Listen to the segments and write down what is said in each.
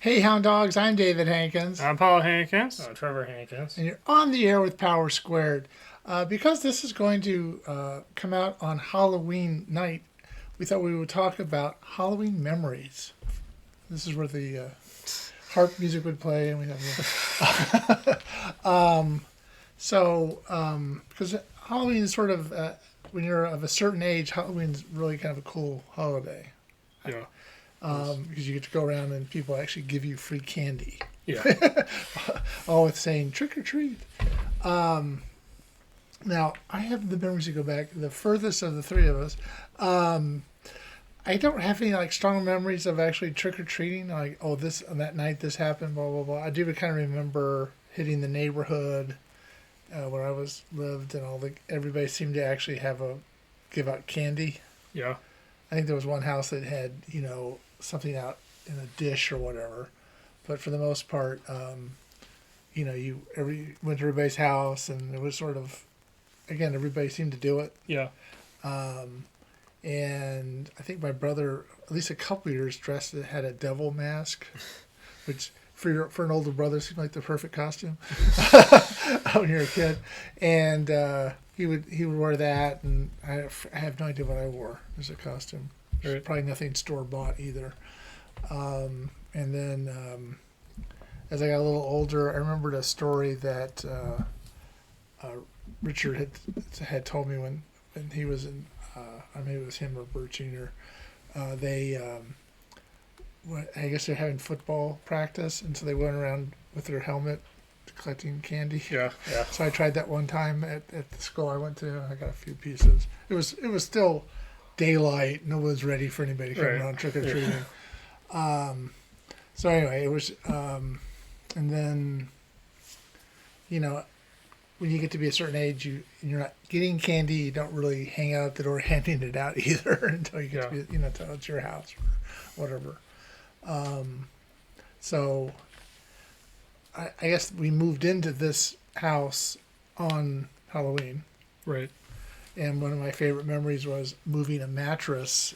Hey, Hound Dogs, I'm David Hankins. I'm Paul Hankins. Trevor Hankins. And you're on the air with Power Squared. Because this is going to come out on Halloween night, we thought we would talk about Halloween memories. This is where the harp music would play, and we have because Halloween is sort of, when you're of a certain age, Halloween's really kind of a cool holiday. Yeah. Because you get to go around and people actually give you free candy. Yeah. All with saying trick or treat. Now, I have the memories to go back the furthest of the three of us. I don't have any strong memories of actually trick or treating. This on that night this happened, blah blah blah. I do kind of remember hitting the neighborhood where I lived, and everybody seemed to actually give out candy. Yeah. I think there was one house that had something out in a dish or whatever, but for the most part, you went to everybody's house, and it was sort of, again, everybody seemed to do it. Yeah. And I think my brother, at least a couple years, had a devil mask, which for an older brother seemed like the perfect costume when you're a kid. And he would wear that, and I have no idea what I wore as a costume. Right. Probably nothing store bought either. And then as I got a little older, I remembered a story that Richard had told me when he was in, maybe it was him or Bert Jr. I guess they're having football practice, and so they went around with their helmet collecting candy. Yeah. Yeah. So I tried that one time at the school I went to. I got a few pieces. It was still daylight. No one was ready for anybody to come around trick or treating. So anyway, it was, and then, when you get to be a certain age, you're not getting candy. You don't really hang out at the door handing it out either until you get to be, until it's your house or whatever. So I guess we moved into this house on Halloween. Right. And one of my favorite memories was moving a mattress.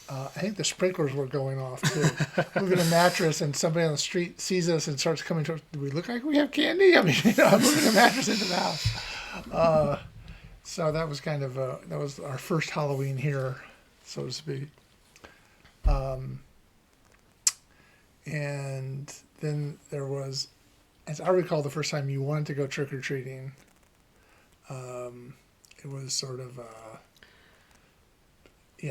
I think the sprinklers were going off too. Moving a mattress, and somebody on the street sees us and starts coming to us. Do we look like we have candy? I mean, I'm moving a mattress into the house. So that was that was our first Halloween here, so to speak. And then there was, as I recall, the first time you wanted to go trick or treating. It was sort of, I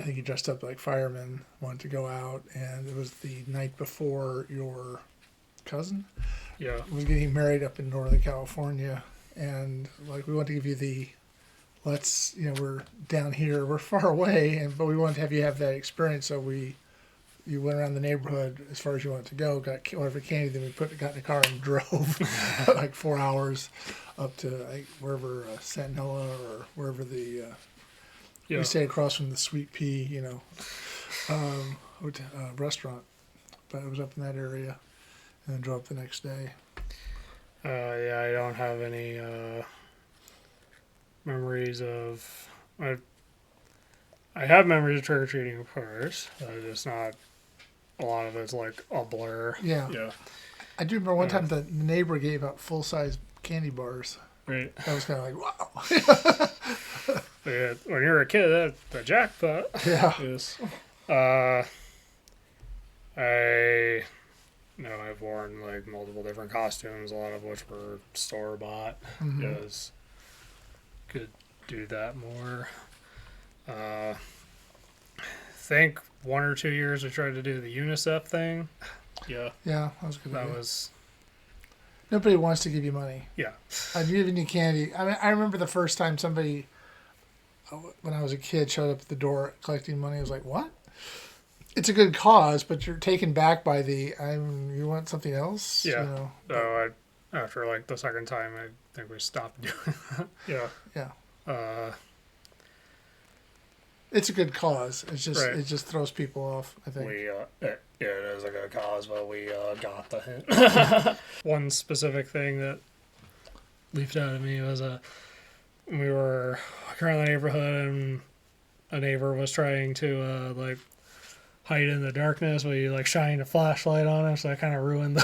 think you dressed up like firemen, wanted to go out, and it was the night before your cousin was getting married up in Northern California, and we want to give you we're down here, we're far away, but we wanted to have you have that experience, so you went around the neighborhood as far as you wanted to go, got whatever candy, then we got in the car and drove 4 hours up to wherever Santanella or wherever we stayed across from the Sweet Pea, restaurant, but it was up in that area, and then drove up the next day. I don't have any memories of. I have memories of trick or treating, of course. Just not. A lot of it's like a blur. Yeah. Yeah. I do remember one time the neighbor gave out full-size candy bars. Right. That was kind of wow. Yeah, when you're a kid, that's the jackpot. Yeah. Yes. I've worn multiple different costumes, a lot of which were store bought. Mm-hmm. Because could do that more. I think 1 or 2 years I tried to do the UNICEF thing. Yeah. Yeah, that was a good. That was. Nobody wants to give you money. Yeah. I'd given you candy. I mean, I remember the first time somebody, when I was a kid, showed up at the door collecting money. I was like, what? It's a good cause, but you're taken back by you want something else? Yeah. So after the second time, I think we stopped doing that. Yeah. Yeah. It's a good cause. It's just Right. It just throws people off, I think. It is a good cause, but we got the hint. One specific thing that leaped out at me was we were walking around the neighborhood, and a neighbor was trying to hide in the darkness, but you like shine a flashlight on him, so that kind of ruined the.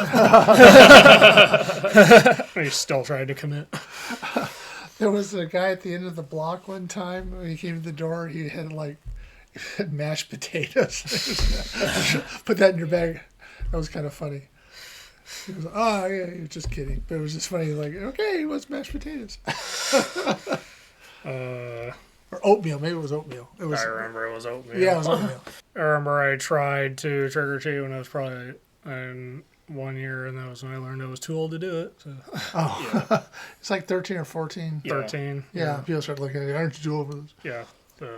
He still tried to commit. There was a guy at the end of the block one time when he came to the door. He had mashed potatoes. Put that in your bag. That was kind of funny. He was like, oh yeah, he was just kidding. But it was just funny. Like, okay, what's mashed potatoes? Or oatmeal. Maybe it was oatmeal. I remember it was oatmeal. Yeah, it was oatmeal. I remember I tried to trick or treat when I was probably in 1 year, and that was when I learned I was too old to do it. So. Oh, yeah. It's like 13 or 14. 13. Yeah, people start looking at it. Aren't you too old for this? Yeah, so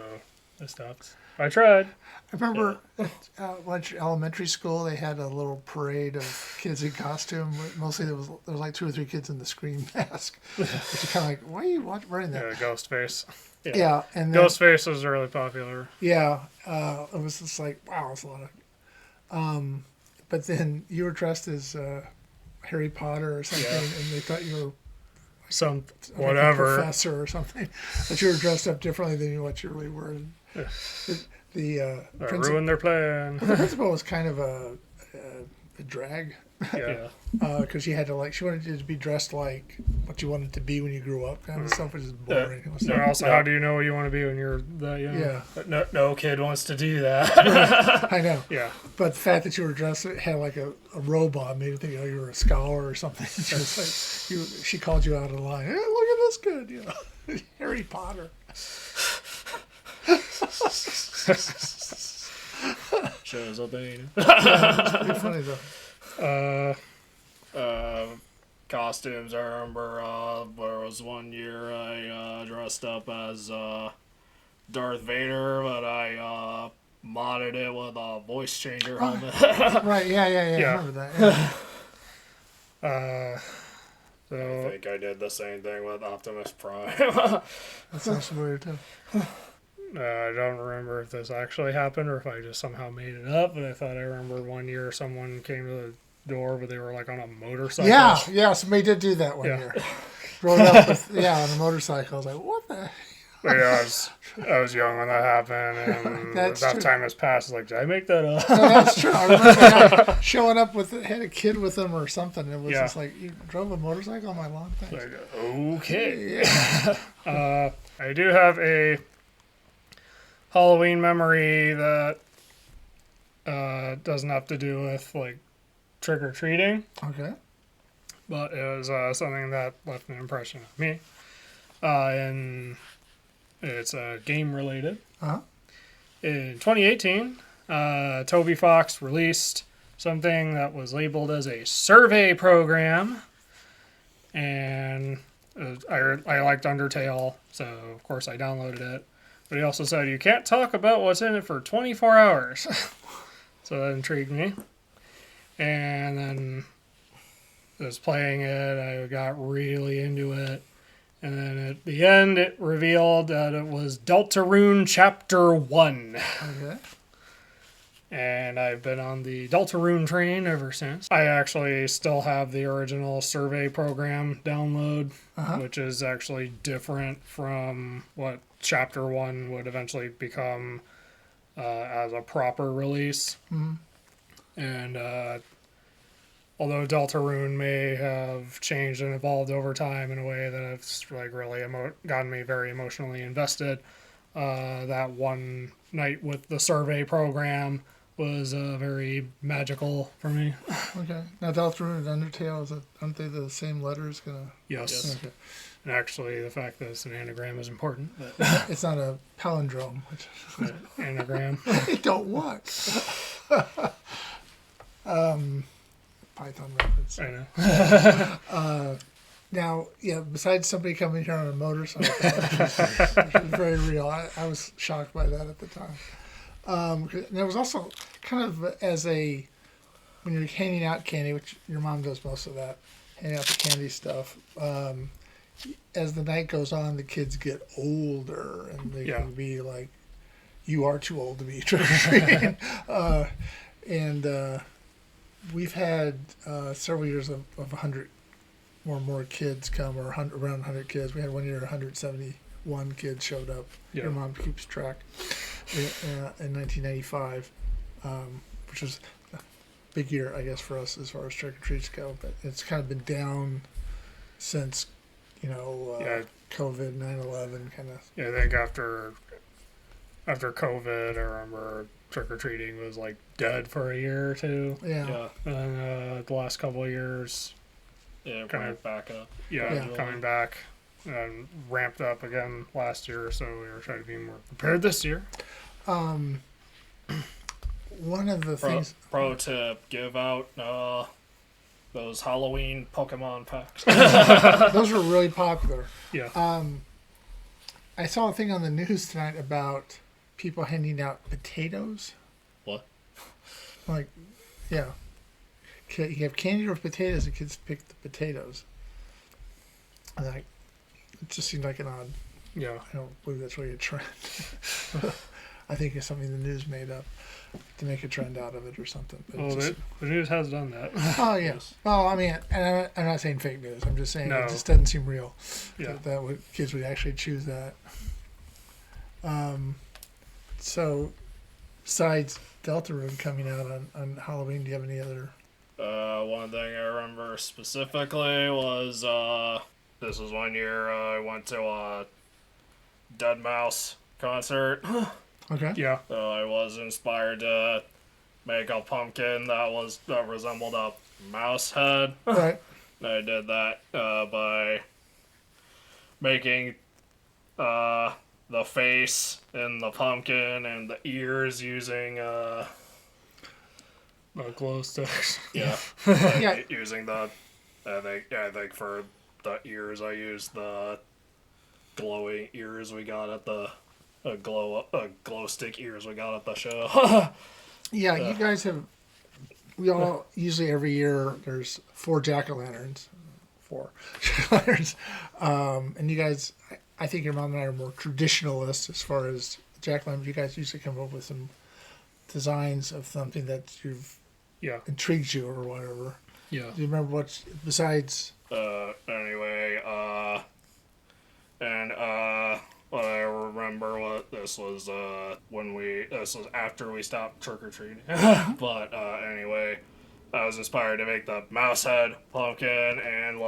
I stopped. I tried. I remember at elementary school, they had a little parade of kids in costume. Mostly there was like 2 or 3 kids in the Scream mask. Which is kind of like, why are you wearing that? Yeah, Ghostface. Yeah, and then, Ghostface was really popular. Yeah, it was just like, wow, it's a lot of. But then you were dressed as Harry Potter or something, and they thought you were whatever a professor or something. But you were dressed up differently than what you really were. The ruined their plan. The principal was kind of a drag. Yeah. Because she wanted you to be dressed like what you wanted to be when you grew up, kind of stuff, which is boring. And also, how do you know what you want to be when you're that young? Yeah. No kid wants to do that. Right. I know. Yeah. But the fact that you were dressed, had like a robe on, made you think you were a scholar or something. Just like she called you out of line. Hey, look at this kid, Harry Potter. Shows up, ain't it? It's pretty funny though. Costumes. I remember there was 1 year I dressed up as Darth Vader, but I modded it with a voice changer helmet. Right, yeah. I remember that. Yeah. So I think I did the same thing with Optimus Prime. That sounds familiar too. I don't remember if this actually happened or if I just somehow made it up, but I thought I remember 1 year someone came to the door, but they were like on a motorcycle. Yeah, somebody did do that 1 year. Rode up with, on a motorcycle. I was like, what the heck? Yeah, I was young when that happened, and that time has passed. Like, did I make that up? No, that's true. I remember showing up had a kid with him or something. It was just like, you drove a motorcycle on my lawn? Thanks. Like, okay. Yeah. I do have a Halloween memory that doesn't have to do with like trick or treating. Okay. But it was something that left an impression on me. And it's game related. Uh-huh. In 2018, Toby Fox released something that was labeled as a survey program. And I liked Undertale, so of course I downloaded it. But he also said you can't talk about what's in it for 24 hours. So that intrigued me. And then I was playing it, I got really into it. And then at the end, it revealed that it was Deltarune Chapter 1. Okay. And I've been on the Deltarune train ever since. I actually still have the original survey program download, which is actually different from what Chapter 1 would eventually become as a proper release. Mm-hmm. And although Deltarune may have changed and evolved over time in a way that has like really gotten me very emotionally invested, that one night with the survey program was very magical for me. Okay. Now, Deltarune and Undertale, aren't they the same letters? Yes. Okay. And actually, the fact that it's an anagram is important. But it's not a palindrome. Anagram. They don't work. Python reference. I know. Now, besides somebody coming here on a motorcycle, which was very real, I was shocked by that at the time. And there was also kind of when you're handing out candy, which your mom does most of that, handing out the candy stuff, as the night goes on, the kids get older, and they can be like, you are too old to be trick-or-treating. And we've had several years of 100 or more kids come, or around 100 kids. We had 1 year 171 kids showed up. Yeah. Your mom keeps track. In 1995. which was a big year, I guess, for us as far as trick or treats go. But it's kind of been down since, COVID, 9/11 kind of. Yeah, I think after COVID, I remember trick or treating was like dead for a year or two. Yeah. And the last couple of years, kind of back up. Coming back and ramped up again last year. So we were trying to be more prepared this year. One of the things. Pro tip: give out those Halloween Pokemon packs. Those were really popular. Yeah. I saw a thing on the news tonight about people handing out potatoes. What? Like, yeah. You have candy or potatoes, and kids pick the potatoes. And it just seemed like an odd. Yeah. I don't believe that's really a trend. I think it's something the news made up to make a trend out of it or something. But Well, the news has done that. Oh, yeah. Well, I mean, and I'm not saying fake news. I'm just saying No. it just doesn't seem real. Yeah. That kids would actually choose that. So, besides Delta Room coming out on Halloween, do you have any other? One thing I remember specifically was this was one year I went to a Dead Mouse concert. Okay. Yeah. So I was inspired to make a pumpkin that resembled a mouse head. Right. I did that by making the face and the pumpkin and the ears using Glow sticks. yeah. Yeah. Using I think for the ears I used the glowing ears we got at the glow stick ears we got at the show. Yeah, you guys have. We all usually every year there's 4 jack-o'-lanterns. 4 jack-o'-lanterns. And you guys, I think your mom and I are more traditionalists as far as jack-o'-lanterns. You guys usually come up with some designs of something that intrigues you or whatever. Yeah. Do you remember what's besides? Anyway, what I remember this was after we stopped trick or treating. But anyway, I was inspired to make the mouse head pumpkin, and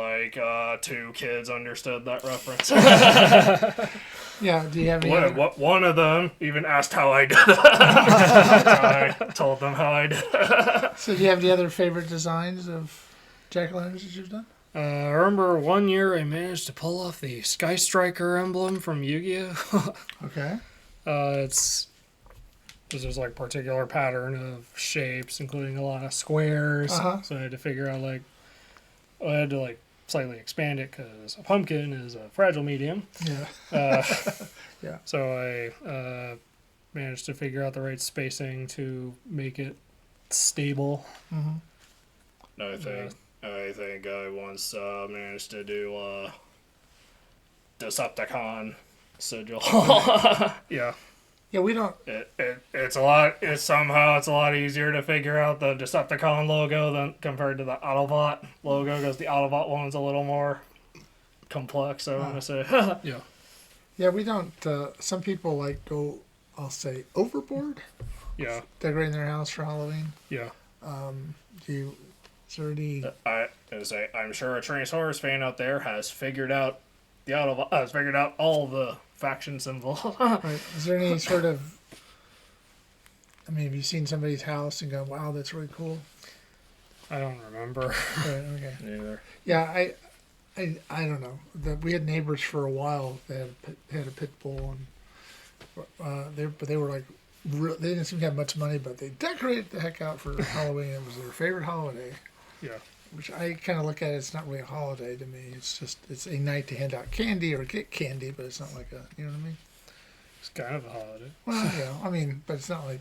2 kids understood that reference. Yeah. Do you have any? One of them even asked how I did it. I told them how I did it. So, do you have any other favorite designs of jack-o'-lanterns that you've done? I remember one year I managed to pull off the Sky Striker emblem from Yu-Gi-Oh. Okay. There's like particular pattern of shapes, including a lot of squares. Uh-huh. So I had to figure out I had to slightly expand it because a pumpkin is a fragile medium. Yeah. Yeah. So I managed to figure out the right spacing to make it stable. Mm-hmm. I think I once managed to do Decepticon sigil. Yeah. Yeah, we don't. It's a lot easier to figure out the Decepticon logo than compared to the Autobot logo, because the Autobot one's a little more complex. I want to say. Yeah. Yeah, we don't. Some people go, I'll say, overboard. Yeah. Decorating their house for Halloween. Yeah. Is there any? I'm sure a Tyrannosaurus fan out there has figured out the Autobot. Has figured out all the factions involved. Right. Is there any sort of? I mean, have you seen somebody's house and gone, "Wow, that's really cool"? I don't remember. Right, okay. Neither. Yeah, I don't know. We had neighbors for a while. They had a pit bull, and they were like, they didn't seem to have much money, but they decorated the heck out for Halloween. It was their favorite holiday. Yeah. Which I kind of look at it, it's not really a holiday to me. It's a night to hand out candy or get candy, but it's not like you know what I mean? It's kind of a holiday. Well, yeah, I mean, but it's not like.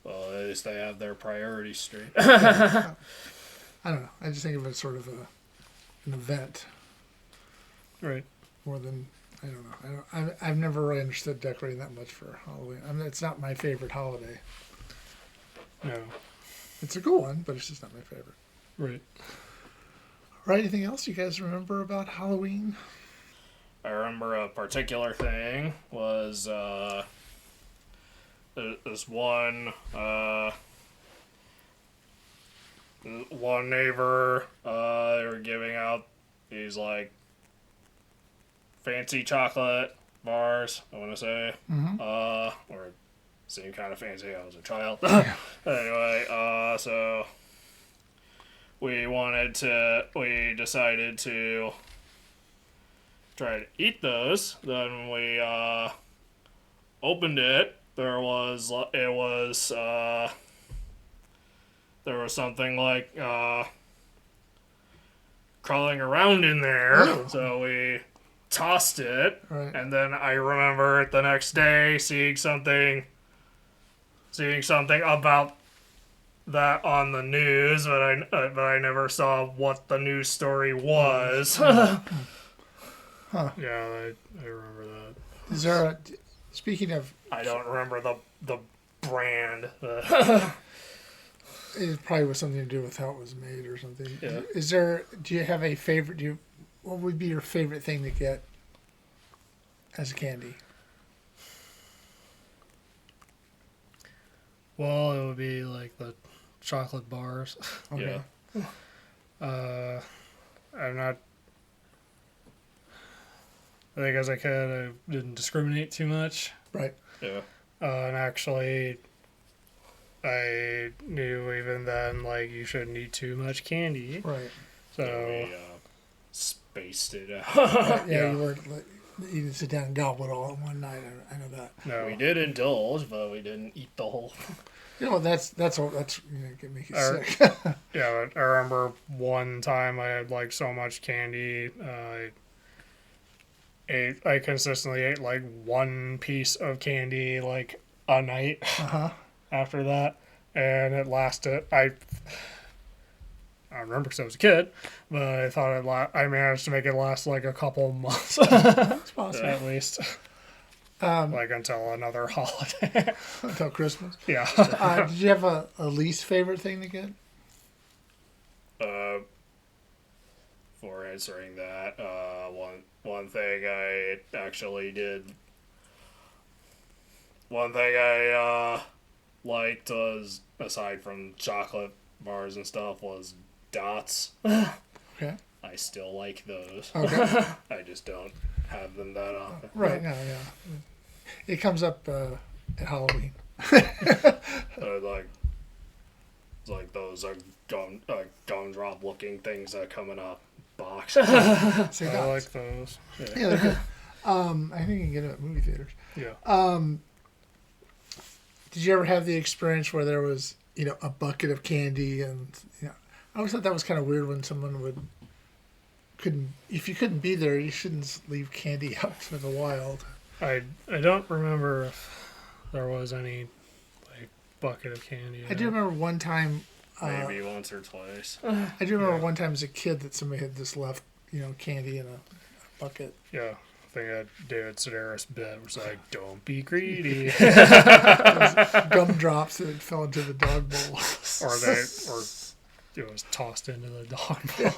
Well, at least they have their priorities straight. I don't know. I just think of it as sort of an event. Right. More than, I don't know. I've never really understood decorating that much for Halloween. I mean, it's not my favorite holiday. No. It's a cool one, but it's just not my favorite. Right. Right. Anything else you guys remember about Halloween? I remember a particular thing was there's one one neighbor, they were giving out these like fancy chocolate bars, I want to say, or seemed kind of fancy. I was a child. Anyway, so we decided to try to eat those. Then we opened it. There was something like crawling around in there. Ew. So we tossed it, Right. and then I remember the next day seeing something about that on the news, but I never saw what the news story was. Huh. Yeah, I remember that. Is there a... Speaking of... I don't remember the brand. It probably was something to do with how it was made or something. Yeah. Do you have a favorite... What would be your favorite thing to get as a candy? Well, it would be like the chocolate bars. Okay. Yeah. I'm not. I think as a kid, I didn't discriminate too much. Right. Yeah. And actually, I knew even then, like, you shouldn't eat too much candy. Right. So, We spaced it out. Yeah, Yeah. you weren't... You didn't sit down and gobble it all in one night. I know that. no. We did indulge, but we didn't eat the whole. That's can make you Or- sick. Yeah, but I remember one time I had, like, so much candy. I consistently ate, like, one piece of candy, like, a night after that. And it lasted... I remember because I was a kid, but I thought I managed to make it last like a couple months It's possible. at least, like until another holiday. Until Christmas. Yeah. Did you have a least favorite thing to get? For answering that, one thing I actually did. One thing I liked was, aside from chocolate bars and stuff, was dots. Okay. I still like those. Okay. I just don't have them that often. Right. No. Yeah. It comes up at Halloween. Like those are gumdrop looking things that come in a box. Say I dots. like those. Yeah, they're good. I think you can get them at movie theaters. Yeah. Did you ever have the experience where there was, a bucket of candy and, I always thought that was kind of weird when someone if you couldn't be there, you shouldn't leave candy out for the wild. I don't remember if there was any like bucket of candy. I do remember one time. Maybe once or twice. I do remember one time as a kid that somebody had just left, candy in a bucket. Yeah. I think that David Sedaris bit was like, "Don't be greedy," Gumdrops that fell into the dog bowl. or it was tossed into the dog bowl.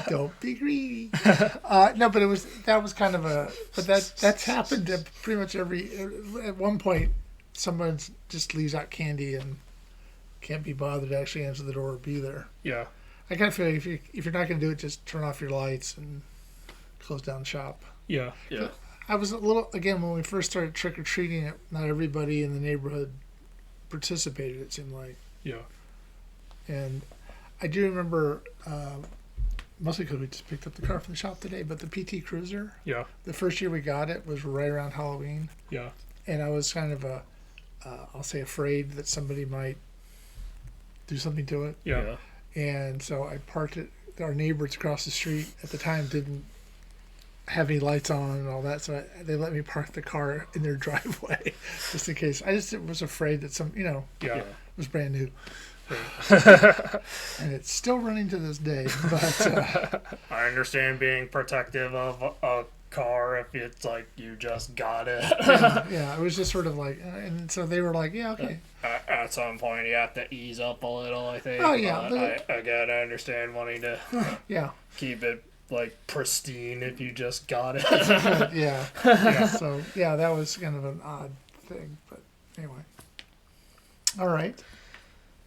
Don't be greedy. No, but that was kind of that's happened to pretty much at one point, someone just leaves out candy and can't be bothered to actually answer the door or be there. Yeah. I kind of feel like if you're not going to do it, just turn off your lights and close down shop. Yeah. Yeah. I was a little, again, when we first started trick-or-treating, not everybody in the neighborhood participated, it seemed like. Yeah. And I do remember, mostly because we just picked up the car from the shop today, but the PT Cruiser, Yeah. the first year we got it was right around Halloween. Yeah. And I was kind of I'll say afraid that somebody might do something to it. Yeah. And so I parked it. Our neighbors across the street at the time didn't have any lights on and all that, so they let me park the car in their driveway just in case. I just was afraid that Yeah. it was brand new. And it's still running to this day. But I understand being protective of a car if it's like you just got it. yeah, it was just sort of like, and so they were like, yeah, okay. At some point, you have to ease up a little, I think. Oh, yeah, But I understand wanting to Yeah, keep it like pristine if you just got it. yeah, yeah. So yeah, that was kind of an odd thing, but anyway. All right.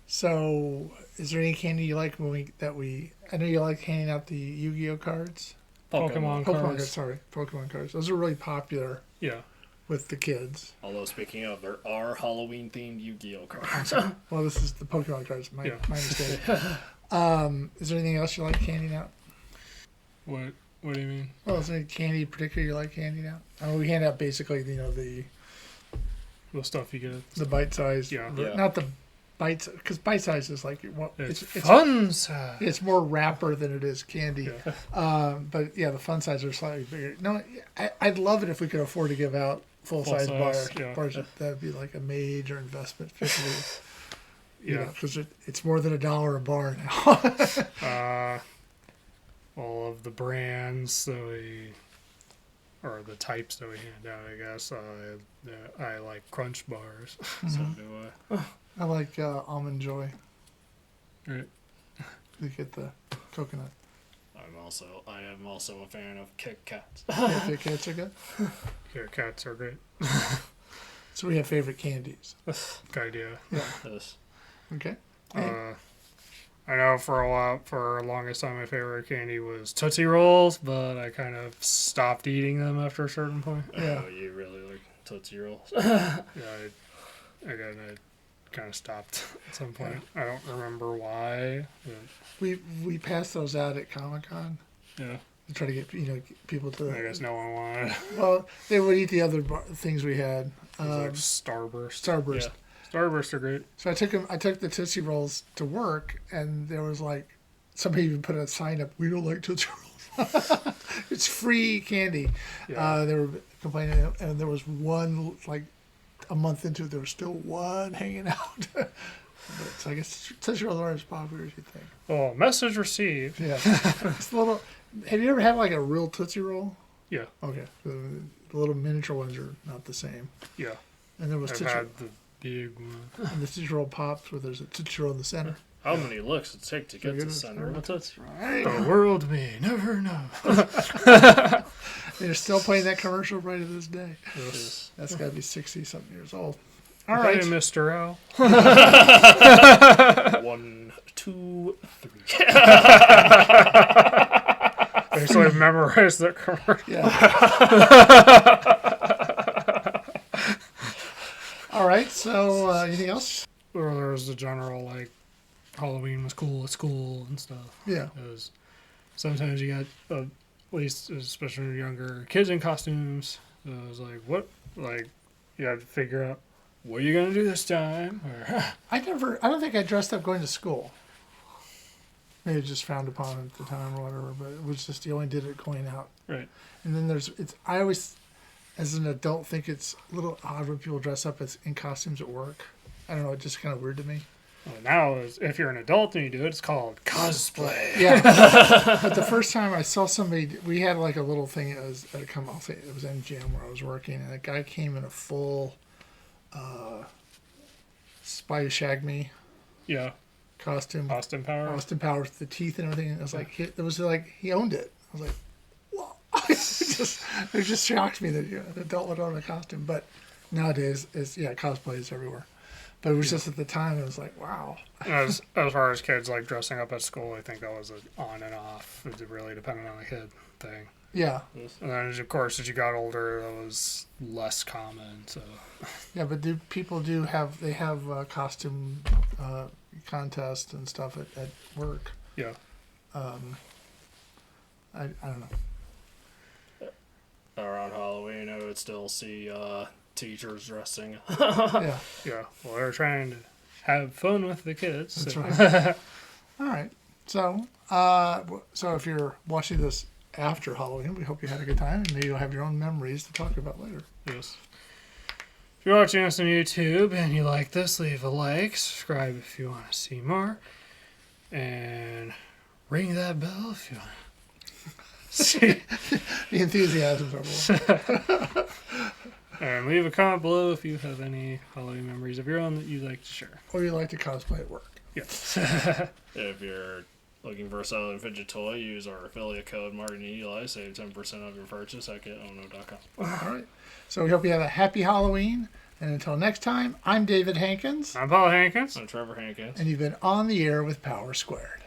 So, is there any candy you like I know you like handing out the Yu-Gi-Oh cards. Pokemon cards. Sorry, Pokemon cards. Those are really popular. Yeah. With the kids. Although speaking of, there are Halloween-themed Yu-Gi-Oh cards. Well, this is the Pokemon cards. My mistake. Is there anything else you like handing out? What do you mean? Well, is there any candy in particular you like handing out? I mean, we hand out basically, the stuff you get. The bite size. Yeah. Not the bites, because bite size is like it's fun size. It's more wrapper than it is candy. Yeah. But yeah, the fun size are slightly bigger. No, I'd love it if we could afford to give out full size bars. Yeah. That'd be like a major investment. Yeah, because it's more than $1 a bar now. All of the brands or the types that we hand out, I guess. I like Crunch bars. So do I. I like Almond Joy. Right. You get the coconut. I am also a fan of Kit Kats. Yeah, Kit Kats are good. Kit Kats are great. So we have favorite candies. Good idea. Yeah. Yes. Okay. I know for the longest time my favorite candy was Tootsie Rolls, but I kind of stopped eating them after a certain point. Yeah. Oh, you really like Tootsie Rolls? Yeah, I kind of stopped at some point. Yeah. I don't remember why. But... We passed those out at Comic-Con. Yeah. To try to get people to. I guess no one wanted. Well, they would eat the other things we had. Like Starburst. Starburst. Yeah. Starburst are great. So I took the Tootsie Rolls to work, and there was like somebody even put a sign up. We don't like Tootsie Rolls. It's free candy. Yeah. They were complaining, and there was one like a month into it. There was still one hanging out. So I guess Tootsie Rolls aren't as popular as you think. Oh, message received. Yeah. It's a little. Have you ever had like a real Tootsie Roll? Yeah. Okay. The little miniature ones are not the same. Yeah. And there was I've had the big one. And the Tootsie Roll Pops where there's a Tootsie Roll in the center. How many licks it take to get to the center of a Tootsie Roll? The world may never know. They're still playing that commercial right to this day. Yes. That's got to be 60-something years old. All right, Mr. L. 1, 2, 3. I actually memorized that commercial. Yeah. All right. So, anything else? Or there was the general like Halloween was cool at school and stuff. Yeah. Because sometimes you got at least especially when you're younger kids in costumes. It was like what you had to figure out what are you gonna do this time. Or I don't think I dressed up going to school. Maybe it was just frowned upon at the time or whatever, but it was just, you only did it going out. Right. And then I always, as an adult, think it's a little odd when people dress up as in costumes at work. I don't know, it's just kind of weird to me. Well, now, if you're an adult and you do it, it's called cosplay. Yeah. But the first time I saw somebody, we had like a little thing, it was at I'll say it was in gym where I was working, and a guy came in a full Spy Shag Me. Yeah. Costume. Austin Powers, with the teeth and everything. And it was like he owned it. I was like, whoa! it just shocked me that an adult would own a costume. But nowadays, cosplay is everywhere. But it was just at the time, it was like, wow. As far as kids like dressing up at school, I think that was an on and off. It really depended on the kid thing. Yeah. And then, of course, as you got older, that was less common. So. Yeah, but people have costume contests and stuff at work. Yeah. I don't know. Around Halloween, I would still see teachers dressing. Yeah. Yeah. Well, they're trying to have fun with the kids. That's so. right. All right. So if you're watching this after Halloween, we hope you had a good time, and maybe you'll have your own memories to talk about later. Yes. If you're watching us on YouTube and you like this, leave a like, subscribe if you want to see more, and ring that bell if you want to see. The enthusiasm's over. And leave a comment below if you have any Halloween memories of your own that you'd like to share. Or you like to cosplay at work. Yes. If you're looking for a silent fidget toy, use our affiliate code Martin Eli. Save 10% of your purchase at getono.com. All right. So we hope you have a happy Halloween. And until next time, I'm David Hankins. I'm Paul Hankins. I'm Trevor Hankins. And you've been on the air with Power Squared.